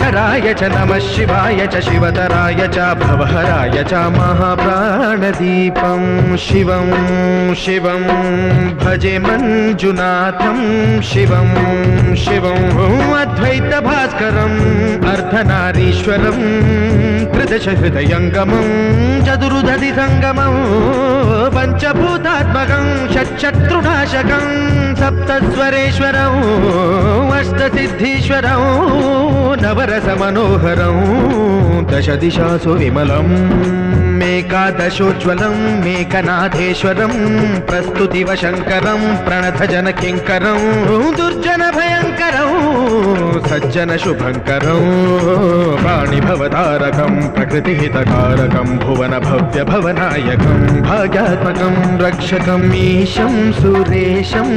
शङ्कराय च नमः शिवाय च शिवतराय च भवहराय च महाप्राणदीपं शिवं शिवं भजे मञ्जुनाथं शिवं शिवं अद्वैतभास्करम् अर्धनारीश्वरं त्रिदशहृदयङ्गमं चतुर्दधिसङ्गमं पञ्चभूतात्मकं षट्शत्रुनाशकं सप्तस्वरेश्वरं अष्टसिद्धीश्वरं नवरसमनोहरं दशदिशासु विमलं मेकादशोज्ज्वलं मेकनाथेश्वरं प्रस्तुतिव शङ्करं प्रणतजनकिङ्करं दुर्जनभयङ्करं सज्जनशुभङ्करं वाणिभवतारकं प्रकृतिहितकारकं भुवनभव्यभवनायकं भाग्यात्मकं रक्षकम् ईशं सुरेशं